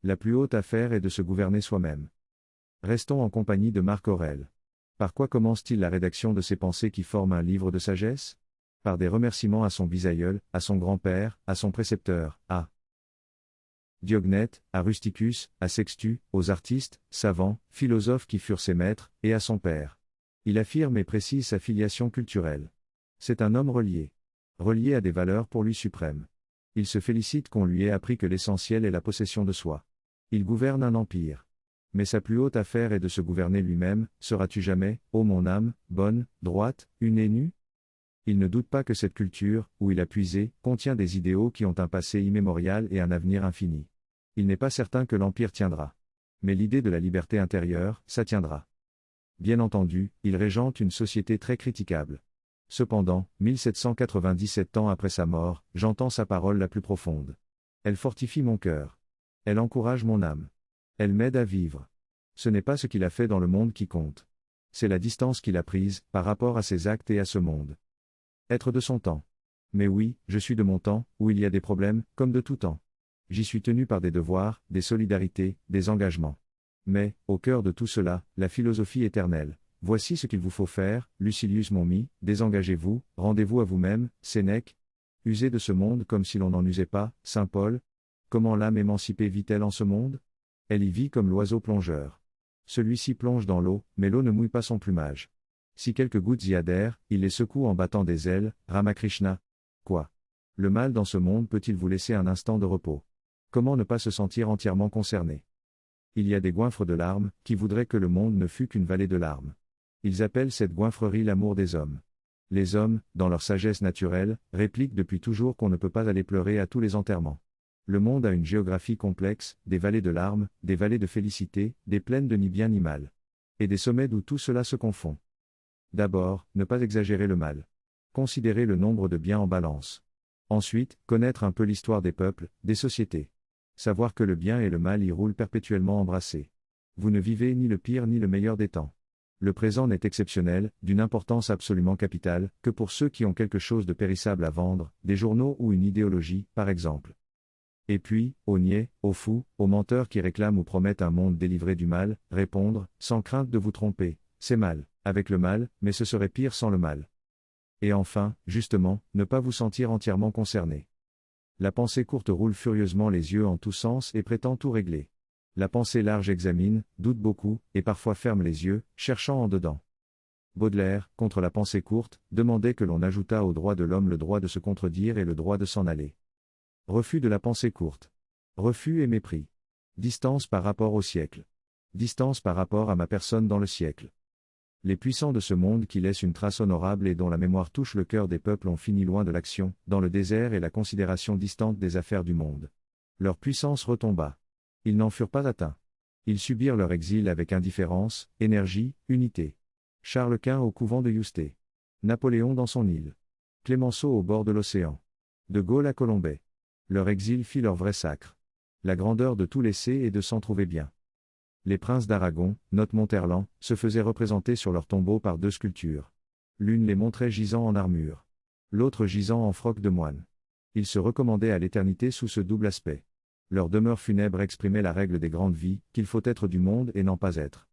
La plus haute affaire est de se gouverner soi-même. Restons en compagnie de Marc Aurèle. Par quoi commence-t-il la rédaction de ces pensées qui forment un livre de sagesse? Par des remerciements à son bisaïeul, à son grand-père, à son précepteur, à Diognète, à Rusticus, à Sextus, aux artistes, savants, philosophes qui furent ses maîtres, et à son père. Il affirme et précise sa filiation culturelle. C'est un homme relié. Relié à des valeurs pour lui suprêmes. Il se félicite qu'on lui ait appris que l'essentiel est la possession de soi. Il gouverne un empire. Mais sa plus haute affaire est de se gouverner lui-même. Seras-tu jamais, ô mon âme, bonne, droite, une et nue? Il ne doute pas que cette culture, où il a puisé, contient des idéaux qui ont un passé immémorial et un avenir infini. Il n'est pas certain que l'empire tiendra. Mais l'idée de la liberté intérieure, ça tiendra. Bien entendu, il régente une société très critiquable. Cependant, 1797 ans après sa mort, j'entends sa parole la plus profonde. Elle fortifie mon cœur. Elle encourage mon âme. Elle m'aide à vivre. Ce n'est pas ce qu'il a fait dans le monde qui compte. C'est la distance qu'il a prise, par rapport à ses actes et à ce monde. Être de son temps. Mais oui, je suis de mon temps, où il y a des problèmes, comme de tout temps. J'y suis tenu par des devoirs, des solidarités, des engagements. Mais, au cœur de tout cela, la philosophie éternelle. Voici ce qu'il vous faut faire, Lucilius m'ont mis, désengagez-vous, rendez-vous à vous-même, Sénèque. Usez de ce monde comme si l'on n'en usait pas, Saint Paul. Comment l'âme émancipée vit-elle en ce monde? Elle y vit comme l'oiseau plongeur. Celui-ci plonge dans l'eau, mais l'eau ne mouille pas son plumage. Si quelques gouttes y adhèrent, il les secoue en battant des ailes, Ramakrishna. Quoi? Le mal dans ce monde peut-il vous laisser un instant de repos? Comment ne pas se sentir entièrement concerné? Il y a des goinfres de larmes, qui voudraient que le monde ne fût qu'une vallée de larmes. Ils appellent cette goinfrerie l'amour des hommes. Les hommes, dans leur sagesse naturelle, répliquent depuis toujours qu'on ne peut pas aller pleurer à tous les enterrements. Le monde a une géographie complexe, des vallées de larmes, des vallées de félicité, des plaines de ni bien ni mal. Et des sommets d'où tout cela se confond. D'abord, ne pas exagérer le mal. Considérer le nombre de biens en balance. Ensuite, connaître un peu l'histoire des peuples, des sociétés. Savoir que le bien et le mal y roulent perpétuellement embrassés. Vous ne vivez ni le pire ni le meilleur des temps. Le présent n'est exceptionnel, d'une importance absolument capitale, que pour ceux qui ont quelque chose de périssable à vendre, des journaux ou une idéologie, par exemple. Et puis, aux niais, aux fous, aux menteurs qui réclament ou promettent un monde délivré du mal, répondre, sans crainte de vous tromper, c'est mal, avec le mal, mais ce serait pire sans le mal. Et enfin, justement, ne pas vous sentir entièrement concerné. La pensée courte roule furieusement les yeux en tous sens et prétend tout régler. La pensée large examine, doute beaucoup, et parfois ferme les yeux, cherchant en dedans. Baudelaire, contre la pensée courte, demandait que l'on ajoutât au droit de l'homme le droit de se contredire et le droit de s'en aller. Refus de la pensée courte. Refus et mépris. Distance par rapport au siècle. Distance par rapport à ma personne dans le siècle. Les puissants de ce monde qui laissent une trace honorable et dont la mémoire touche le cœur des peuples ont fini loin de l'action, dans le désert et la considération distante des affaires du monde. Leur puissance retomba. Ils n'en furent pas atteints. Ils subirent leur exil avec indifférence, énergie, unité. Charles Quint au couvent de Yousté. Napoléon dans son île. Clémenceau au bord de l'océan. De Gaulle à Colombey. Leur exil fit leur vrai sacre. La grandeur de tout laisser et de s'en trouver bien. Les princes d'Aragon, note Monterland, se faisaient représenter sur leur tombeau par deux sculptures. L'une les montrait gisant en armure. L'autre gisant en froc de moine. Ils se recommandaient à l'éternité sous ce double aspect. Leur demeure funèbre exprimait la règle des grandes vies, qu'il faut être du monde et n'en pas être.